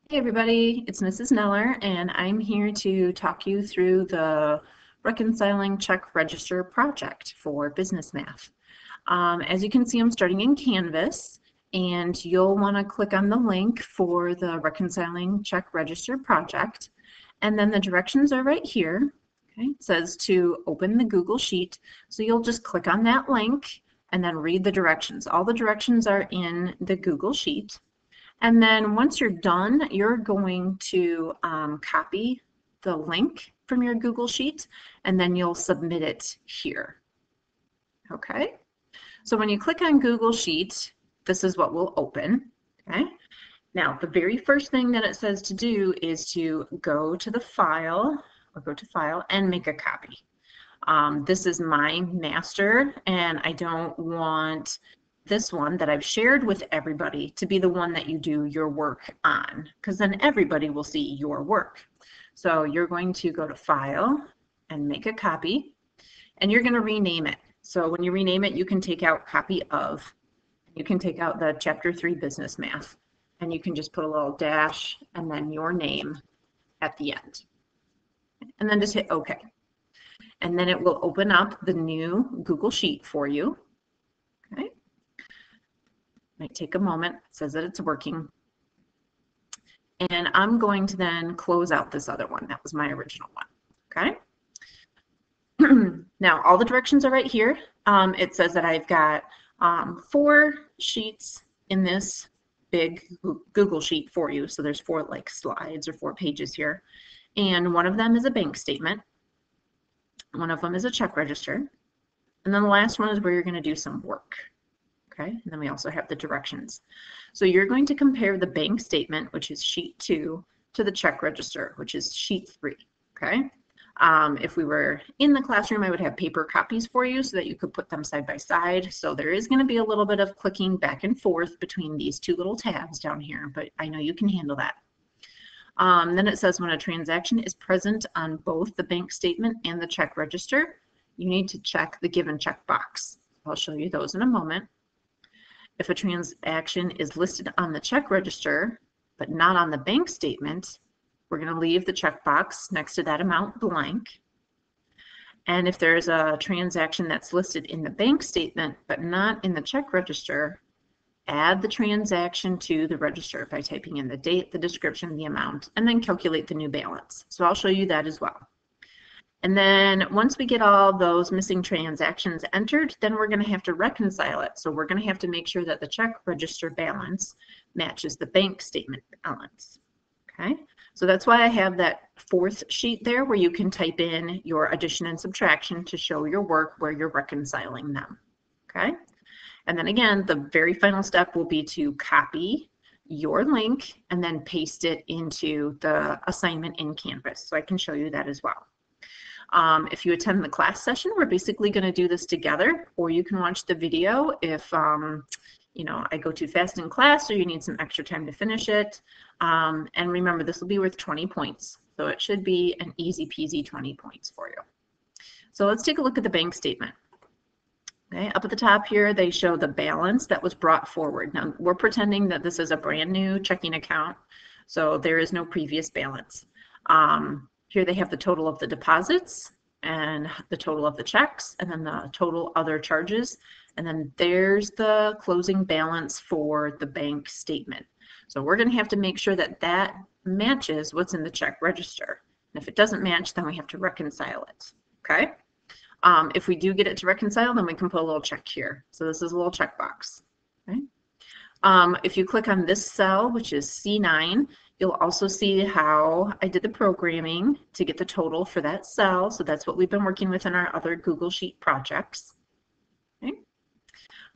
Hey everybody, it's Mrs. Neller, and I'm here to talk you through the Reconciling Check Register project for business math. As you can see, I'm starting in Canvas, and you'll want to click on the link for the Reconciling Check Register project, and then the directions are right here. Okay, it says to open the Google Sheet, so you'll just click on that link and then read the directions. All the directions are in the Google Sheet. And then once you're done, you're going to copy the link from your Google Sheet, and then you'll submit it here. Okay? So when you click on Google Sheet, this is what will open. Okay? Now, the very first thing that it says to do is to go to the file, or go to File, and make a copy. This is my master, and I don't want this one that I've shared with everybody to be the one that you do your work on, because then everybody will see your work. So you're going to go to File and make a copy, and you're going to rename it. So when you rename it, you can take out Copy Of. You can take out the Chapter 3 Business Math, and you can just put a little dash and then your name at the end. And then just hit OK. And then it will open up the new Google Sheet for you. Okay. Might take a moment. It says that it's working. And I'm going to then close out this other one. That was my original one. Okay. Now, all the directions are right here. It says that I've got 4 sheets in this big Google Sheet for you. So there's 4 like slides or 4 pages here. And one of them is a bank statement. One of them is a check register. And then the last one is where you're going to do some work. Okay, and then we also have the directions. So you're going to compare the bank statement, which is sheet 2, to the check register, which is sheet 3. Okay. If we were in the classroom, I would have paper copies for you so that you could put them side by side. So there is going to be a little bit of clicking back and forth between these 2 little tabs down here, but I know you can handle that. Then it says when a transaction is present on both the bank statement and the check register, you need to check the given checkbox. I'll show you those in a moment. If a transaction is listed on the check register, but not on the bank statement, we're going to leave the checkbox next to that amount blank. And if there's a transaction that's listed in the bank statement, but not in the check register, add the transaction to the register by typing in the date, the description, the amount, and then calculate the new balance. So I'll show you that as well. And then once we get all those missing transactions entered, then we're going to have to reconcile it. So we're going to have to make sure that the check register balance matches the bank statement balance. Okay, so that's why I have that 4th sheet there where you can type in your addition and subtraction to show your work where you're reconciling them. Okay, and then again, the very final step will be to copy your link and then paste it into the assignment in Canvas. So I can show you that as well. If you attend the class session, we're basically going to do this together, or you can watch the video if you know, I go too fast in class or you need some extra time to finish it. And remember, this will be worth 20 points. So it should be an easy peasy 20 points for you. So let's take a look at the bank statement. Okay, up at the top here, they show the balance that was brought forward. Now, we're pretending that this is a brand new checking account, so there is no previous balance. Here they have the total of the deposits and the total of the checks and then the total other charges. And then there's the closing balance for the bank statement. So we're going to have to make sure that that matches what's in the check register. And if it doesn't match, then we have to reconcile it. Okay. If we do get it to reconcile, then we can put a little check here. So this is a little checkbox. Okay. If you click on this cell, which is C9, you'll also see how I did the programming to get the total for that cell. So that's what we've been working with in our other Google Sheet projects. Okay.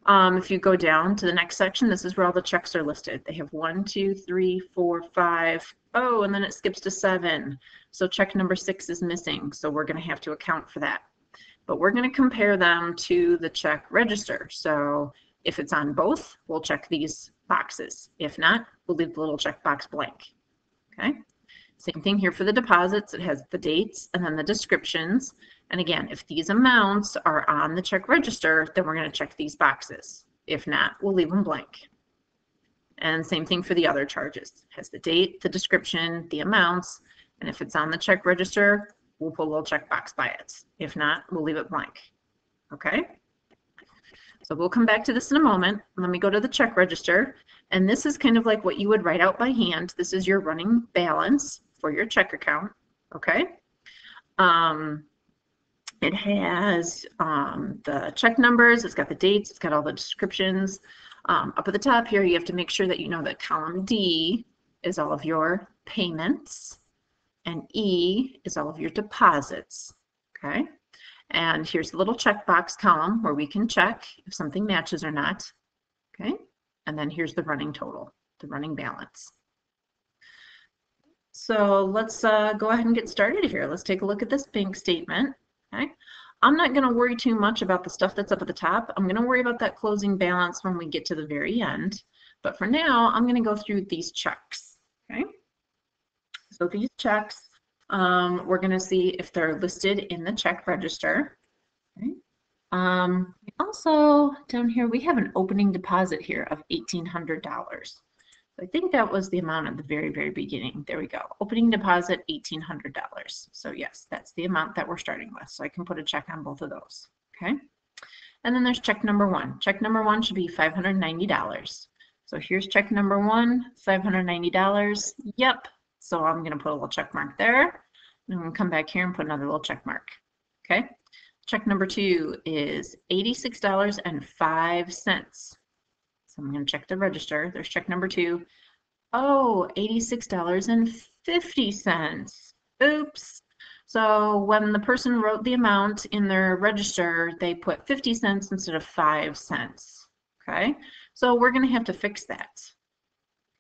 If you go down to the next section, this is where all the checks are listed. They have 1, 2, 3, 4, 5. Oh, and then it skips to 7. So check number 6 is missing. So we're going to have to account for that. But we're going to compare them to the check register. So if it's on both, we'll check these boxes. If not, we'll leave the little checkbox blank. Okay. Same thing here for the deposits. It has the dates and then the descriptions. And again, if these amounts are on the check register, then we're going to check these boxes. If not, we'll leave them blank. And same thing for the other charges. It has the date, the description, the amounts, and if it's on the check register, we'll put a little checkbox by it. If not, we'll leave it blank. Okay? So we'll come back to this in a moment. Let me go to the check register. And this is kind of like what you would write out by hand. This is your running balance for your check account. Okay? It has the check numbers, it's got the dates, it's got all the descriptions. Up at the top here, you have to make sure that you know that column D is all of your payments and E is all of your deposits. Okay? And here's the little checkbox column where we can check if something matches or not. Okay? And then here's the running total, the running balance. So let's go ahead and get started here. Let's take a look at this bank statement. Okay? I'm not going to worry too much about the stuff that's up at the top. I'm going to worry about that closing balance when we get to the very end. But for now, I'm going to go through these checks. Okay? So these checks, we're going to see if they're listed in the check register. Okay? Also, down here, we have an opening deposit here of $1,800. I think that was the amount at the very, very beginning. There we go. Opening deposit, $1,800. So yes, that's the amount that we're starting with. So I can put a check on both of those. Okay. And then there's check number one. Check number one should be $590. So here's check number one, $590. Yep. So I'm going to put a little check mark there. And I'm going to come back here and put another little check mark. Okay. Check number two is $86.05. So I'm going to check the register. There's check number two. Oh, $86.50. Oops. So when the person wrote the amount in their register, they put 50 cents instead of 5 cents. Okay. So we're going to have to fix that.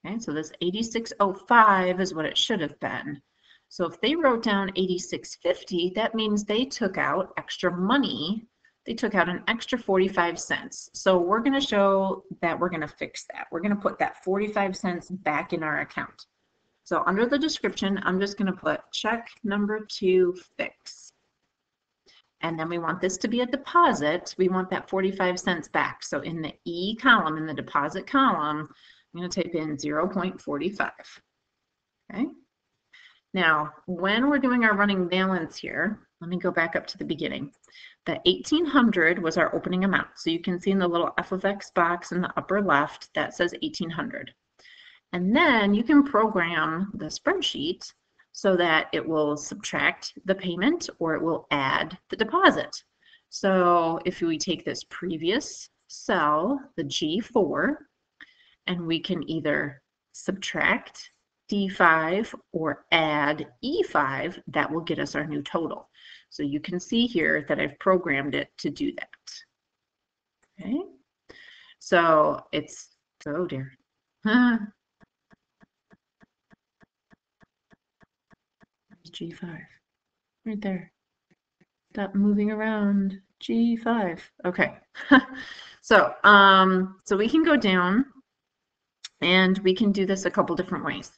Okay. So this 86.05 is what it should have been. So if they wrote down 86.50, that means they took out extra money. They took out an extra 45 cents. So we're going to show that we're going to fix that. We're going to put that 45 cents back in our account. So under the description, I'm just going to put check number two fix. And then we want this to be a deposit. We want that 45 cents back. So in the E column, in the deposit column, I'm going to type in 0.45. Okay. Now, when we're doing our running balance here, let me go back up to the beginning. The 1,800 was our opening amount. So you can see in the little f of x box in the upper left, that says 1,800. And then you can program the spreadsheet so that it will subtract the payment or it will add the deposit. So if we take this previous cell, the G4, and we can either subtract D5 or add E5, that will get us our new total. So you can see here that I've programmed it to do that. Okay. So it's, oh dear. G5, right there. Stop moving around. G5. Okay. So we can go down and we can do this a couple different ways.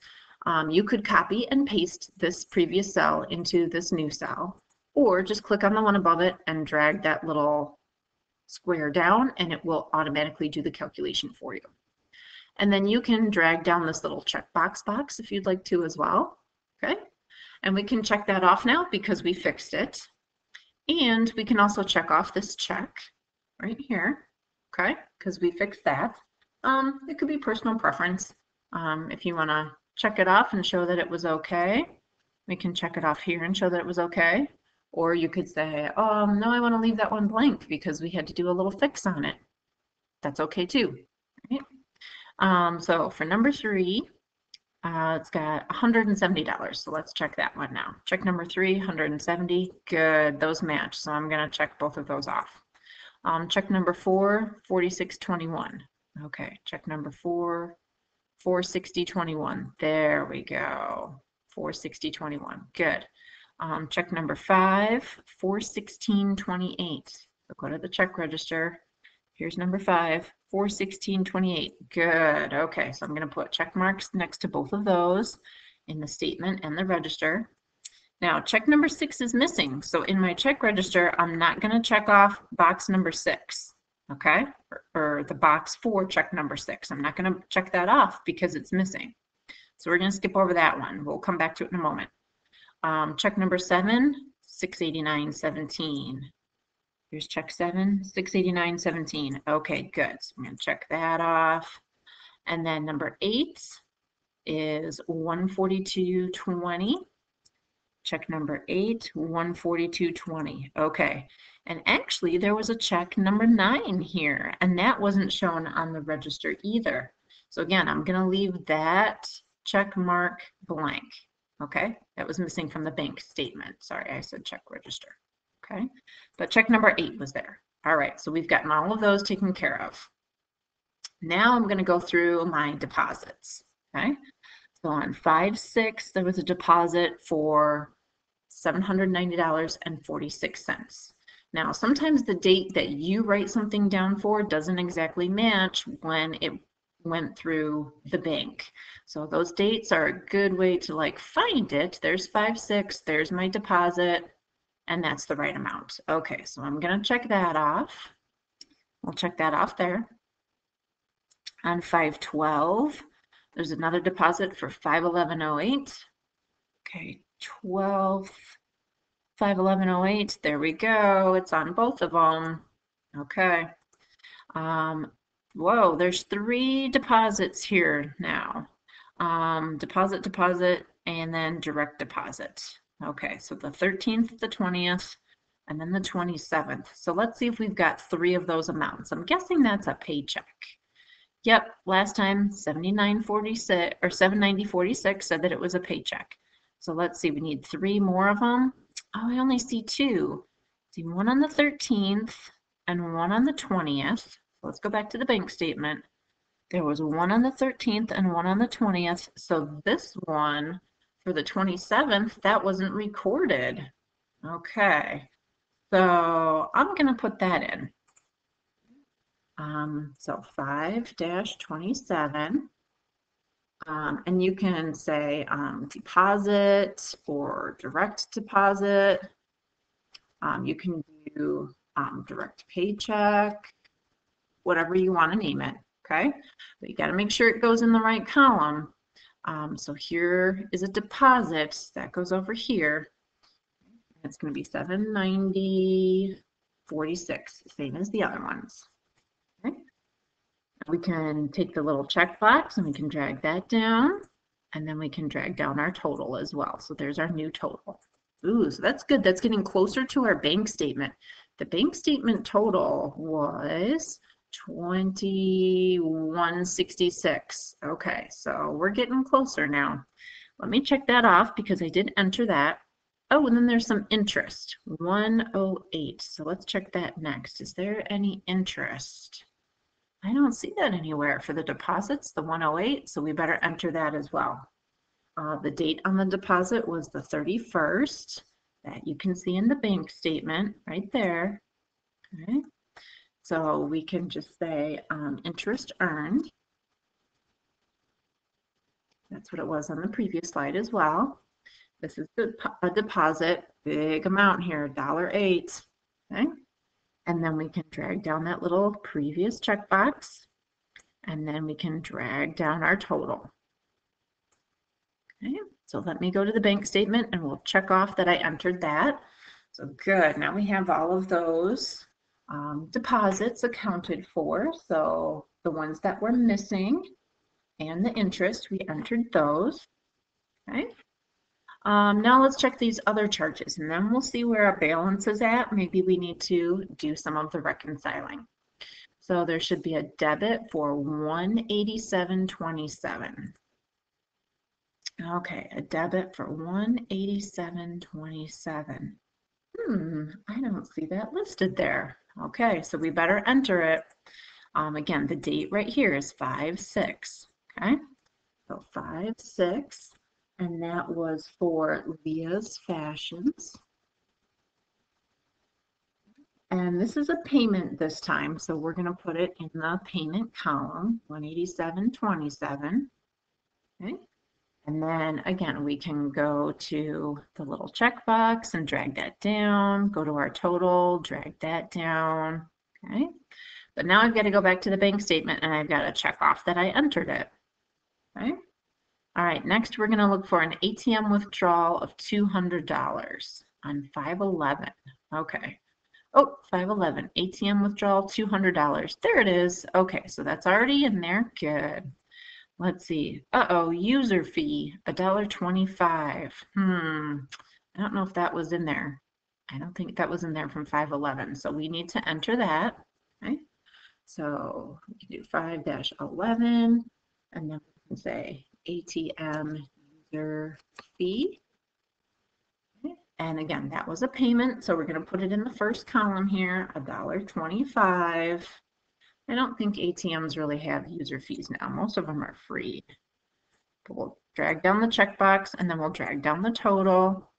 You could copy and paste this previous cell into this new cell, or just click on the one above it and drag that little square down and it will automatically do the calculation for you. And then you can drag down this little checkbox box if you'd like to as well. Okay. And we can check that off now because we fixed it. And we can also check off this check right here. Okay. Because we fixed that. It could be personal preference. If you want to check it off and show that it was okay, we can check it off here and show that it was okay. Or you could say, oh, no, I want to leave that one blank because we had to do a little fix on it. That's okay too. Right? So for number three, it's got $170. So let's check that one now. Check number three, 170. Good, those match. So I'm going to check both of those off. Check number four, 46.21. Okay, check number four, 460.21. There we go. 460.21. Good. Check number five, 416.28. So go to the check register. Here's number five, 416.28. Good. Okay, so I'm going to put check marks next to both of those in the statement and the register. Now, check number 6 is missing. So in my check register, I'm not going to check off box number 6. okay? Or the box for check number 6. I'm not going to check that off because it's missing. So we're going to skip over that one. We'll come back to it in a moment. Check number 7, 689.17. Here's check 7, 689.17. Okay, good. So I'm going to check that off. And then number 8 is 142.20. Check number 8, 142.20. Okay. And actually, there was a check number 9 here, and that wasn't shown on the register either. So again, I'm going to leave that check mark blank. Okay. That was missing from the bank statement. Sorry, I said check register. Okay. But check number 8 was there. All right. So we've gotten all of those taken care of. Now I'm going to go through my deposits. Okay. So on 5/6, there was a deposit for $790.46. Now, sometimes the date that you write something down for doesn't exactly match when it went through the bank. So those dates are a good way to like find it. There's 5/6, there's my deposit, and that's the right amount. Okay, so I'm going to check that off. We'll check that off there. On 5/12, there's another deposit for $511.08. Okay, 5/11/08. There we go. It's on both of them. Okay. Whoa, there's 3 deposits here now. Deposit, and then direct deposit. Okay, so the 13th, the 20th, and then the 27th. So let's see if we've got 3 of those amounts. I'm guessing that's a paycheck. Yep, last time 79.46 or 790.46 said that it was a paycheck. So let's see, we need 3 more of them. Oh, I only see 2. See, one on the 13th and one on the 20th. So let's go back to the bank statement. There was one on the 13th and one on the 20th. So this one for the 27th, that wasn't recorded. Okay, so I'm going to put that in. So 5-27, and you can say deposit or direct deposit. You can do direct paycheck, whatever you want to name it, okay? But you got to make sure it goes in the right column. So here is a deposit that goes over here. It's going to be 790.46, same as the other ones. Okay. We can take the little check box and we can drag that down, and then we can drag down our total as well. So there's our new total. Ooh, so that's good. That's getting closer to our bank statement. The bank statement total was 2166. Okay, so we're getting closer now. Let me check that off because I did enter that. Oh, and then there's some interest, 108. So let's check that next. Is there any interest? I don't see that anywhere for the deposits, the 108, so we better enter that as well. The date on the deposit was the 31st. That you can see in the bank statement right there. Okay. So we can just say interest earned. That's what it was on the previous slide as well. This is a deposit, big amount here, $8. Okay. And then we can drag down that little previous checkbox, and then we can drag down our total. Okay, so let me go to the bank statement and we'll check off that I entered that. So good, now we have all of those deposits accounted for. So the ones that were missing and the interest, we entered those. Okay. Now let's check these other charges, and then we'll see where our balance is at. Maybe we need to do some of the reconciling. So there should be a debit for $187.27. Okay, a debit for $187.27. I don't see that listed there. Okay, so we better enter it. Again, the date right here is 5/6. Okay, so 5/6. And that was for Leah's Fashions. And this is a payment this time, so we're going to put it in the payment column, $187.27. Okay. And then again, we can go to the little checkbox and drag that down, go to our total, drag that down. Okay. But now I've got to go back to the bank statement and I've got to check off that I entered it. Okay. All right, next we're going to look for an ATM withdrawal of $200 on 5/11. Okay. Oh, 5/11, ATM withdrawal, $200. There it is. Okay, so that's already in there. Good. Let's see. Uh-oh, user fee, $1.25. I don't know if that was in there. I don't think that was in there from 5/11, so we need to enter that. Okay, so we can do 5-11, and then we can say ATM user fee. Okay. And again, that was a payment, so we're going to put it in the first column here, $1.25. I don't think ATMs really have user fees now. Most of them are free. But we'll drag down the checkbox, and then we'll drag down the total,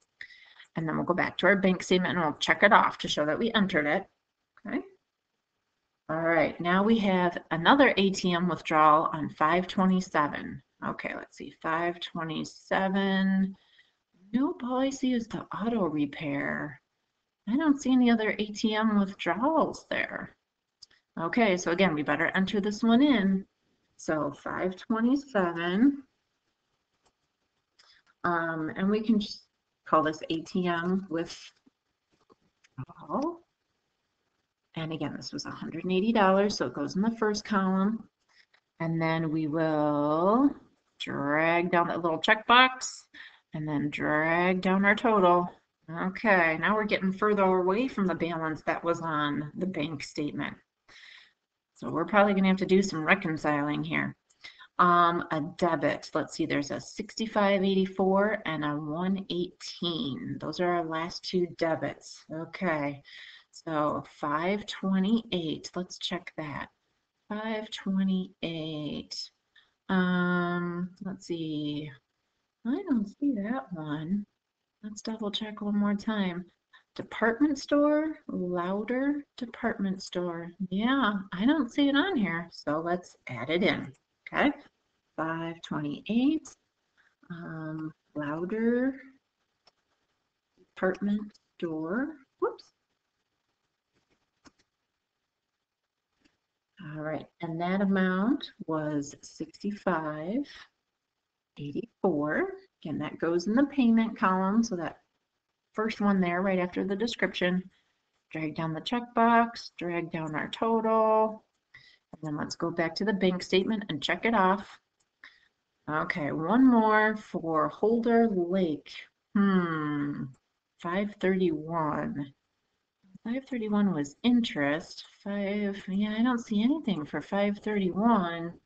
and then we'll go back to our bank statement and we'll check it off to show that we entered it. Okay. All right, now we have another ATM withdrawal on 5/27. Okay, let's see, 5/27. Nope, all I see is the auto repair. I don't see any other ATM withdrawals there. Okay, so again, we better enter this one in. So 5/27, and we can just call this ATM withdrawal. And again, this was $180, so it goes in the first column. And then we will drag down that little checkbox and then drag down our total. Okay, now we're getting further away from the balance that was on the bank statement. So we're probably going to have to do some reconciling here. A debit, let's see, there's a 65.84 and a 118. Those are our last two debits. Okay, so 528, let's check that. 528. Let's see. I don't see that one. Let's double check one more time. Department store, louder department store. Yeah, I don't see it on here, so let's add it in. Okay, 528. Louder department store. Whoops. All right, and that amount was 65.84. Again, that goes in the payment column, so that first one there right after the description. Drag down the checkbox, drag down our total, and then let's go back to the bank statement and check it off. Okay, one more for Holder Lake. 531. 531 was interest. Yeah, I don't see anything for 531.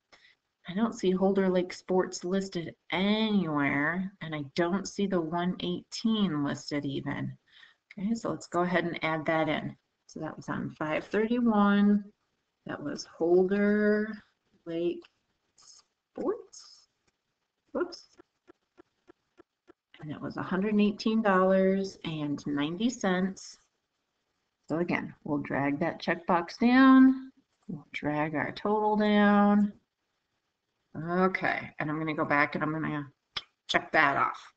I don't see Holder Lake Sports listed anywhere, and I don't see the 118 listed even. Okay, so let's go ahead and add that in. So that was on 531. That was Holder Lake Sports. Whoops. And that was $118.90. So again, we'll drag that checkbox down. We'll drag our total down. Okay, and I'm going to go back and I'm going to check that off.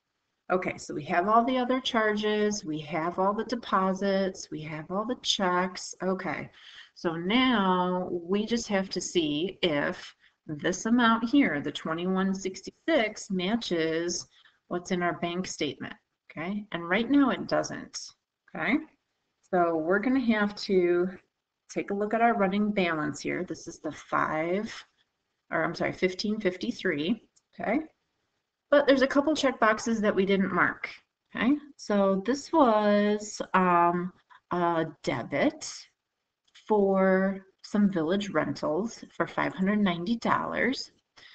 Okay, so we have all the other charges, we have all the deposits, we have all the checks. Okay, so now we just have to see if this amount here, the 2166, matches what's in our bank statement. Okay, and right now it doesn't. Okay, so we're going to have to take a look at our running balance here. This is the 1553. Okay. But there's a couple check boxes that we didn't mark. Okay, so this was a debit for some village rentals for $590.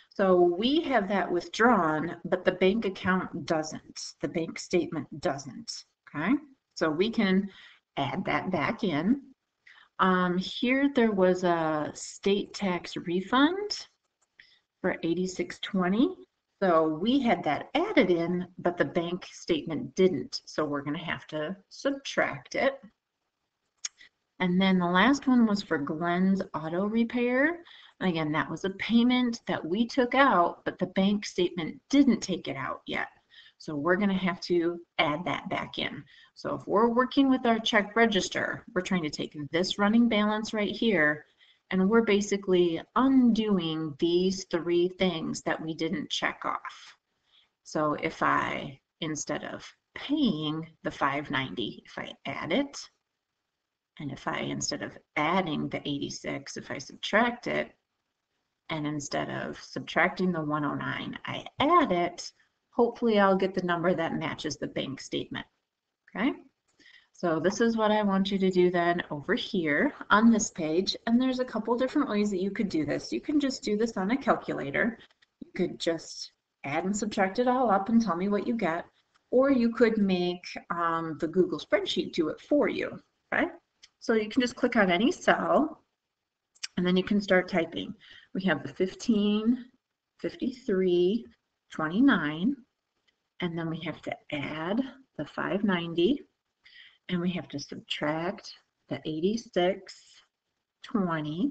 So we have that withdrawn, but the bank account doesn't. The bank statement doesn't. Okay, so we can add that back in. Here there was a state tax refund for $86.20. So we had that added in, but the bank statement didn't. So we're going to have to subtract it. And then the last one was for Glenn's Auto Repair. And again, that was a payment that we took out, but the bank statement didn't take it out yet. So we're going to have to add that back in. So if we're working with our check register, we're trying to take this running balance right here And we're basically undoing these three things that we didn't check off. So if I, instead of paying the $590, if I add it, and if I, instead of adding the 86, if I subtract it, and instead of subtracting the 109, I add it, hopefully I'll get the number that matches the bank statement, okay? So this is what I want you to do then over here on this page, and there's a couple different ways that you could do this. You can just do this on a calculator. You could just add and subtract it all up and tell me what you get, or you could make the Google spreadsheet do it for you, okay? So you can just click on any cell, and then you can start typing. We have the 15, 53, 29, and then we have to add the 590, and we have to subtract the 86, 20,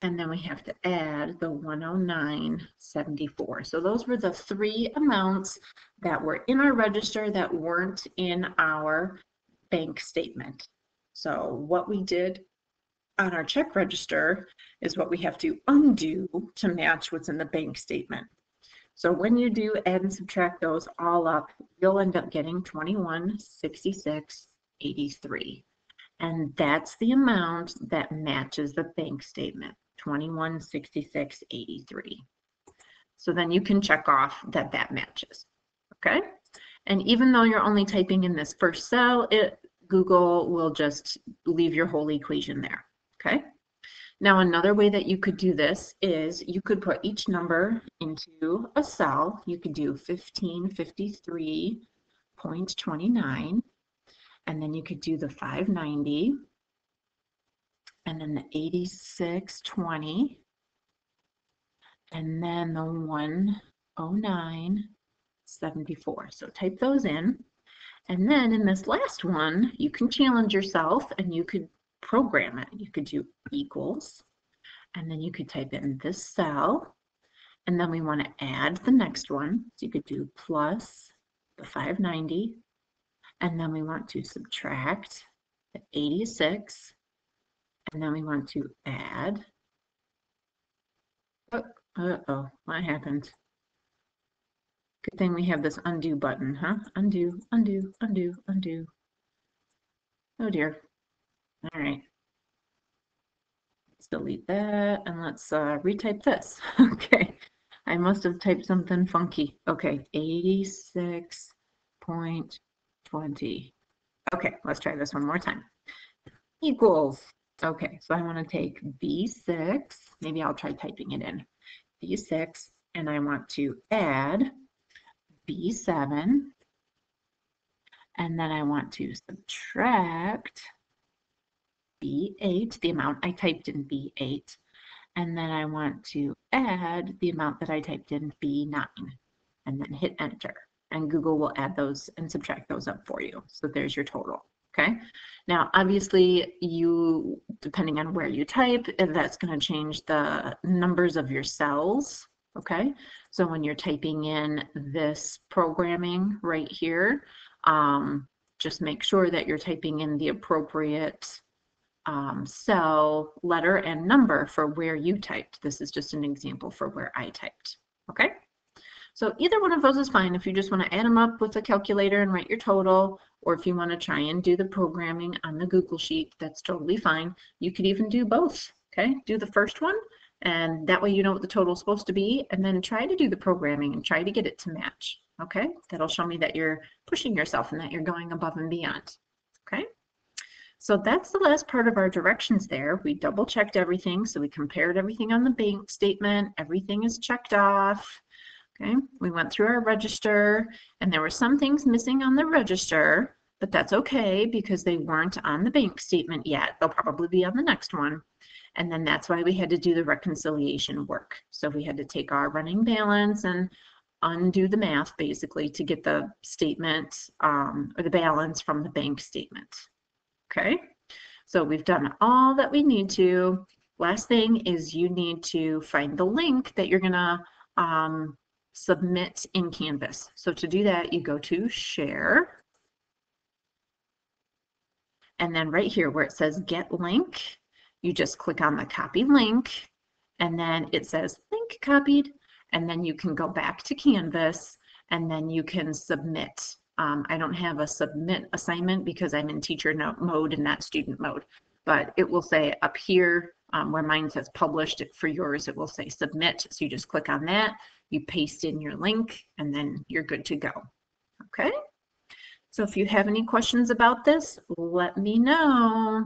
and then we have to add the 109.74. So those were the three amounts that were in our register that weren't in our bank statement. So what we did on our check register is what we have to undo to match what's in the bank statement. So when you do add and subtract those all up, you'll end up getting 2166.83. And that's the amount that matches the bank statement, 2166.83. So then you can check off that that matches, okay? And even though you're only typing in this first cell, Google will just leave your whole equation there, okay? Now another way that you could do this is you could put each number into a cell. You could do 1553.29, and then you could do the 590, and then the 8620, and then the 109.74. So type those in. And then in this last one, you can challenge yourself and you could program it. You could do equals, and then you could type in this cell, and then we want to add the next one. So you could do plus the 590, and then we want to subtract the 86, and then we want to add, uh-oh, what happened? Good thing we have this undo button, huh? Undo, undo, undo, undo. Oh dear. All right. Let's delete that and let's retype this. Okay. I must have typed something funky. Okay, 86.20. Okay, let's try this one more time. Equals. Okay, so I want to take B6. Maybe I'll try typing it in. B6, and I want to add B7, and then I want to subtract B8, the amount I typed in B8, and then I want to add the amount that I typed in B9, and then hit enter, and Google will add those and subtract those up for you. So there's your total, okay? Now, obviously, you, depending on where you type, that's going to change the numbers of your cells, okay? So when you're typing in this programming right here, just make sure that you're typing in the appropriate cell, letter, and number for where you typed. This is just an example for where I typed, okay? So either one of those is fine if you just want to add them up with a calculator and write your total, or if you want to try and do the programming on the Google Sheet, that's totally fine. You could even do both, okay? Do the first one, and that way you know what the total is supposed to be, and then try to do the programming and try to get it to match, okay? That'll show me that you're pushing yourself and that you're going above and beyond, okay? So that's the last part of our directions there. We double checked everything, so we compared everything on the bank statement. Everything is checked off. Okay, we went through our register, and there were some things missing on the register, but that's okay because they weren't on the bank statement yet. They'll probably be on the next one. And then that's why we had to do the reconciliation work. So we had to take our running balance and undo the math basically to get the statement or the balance from the bank statement. Okay, so we've done all that we need to. Last thing is you need to find the link that you're gonna submit in Canvas. So to do that, you go to Share, and then right here where it says Get Link, you just click on the copy link, and then it says link copied, and then you can go back to Canvas, and then you can submit. I don't have a submit assignment because I'm in teacher mode and not student mode, but it will say up here where mine says published, for yours it will say submit. So you just click on that, you paste in your link, and then you're good to go. Okay? So if you have any questions about this, let me know.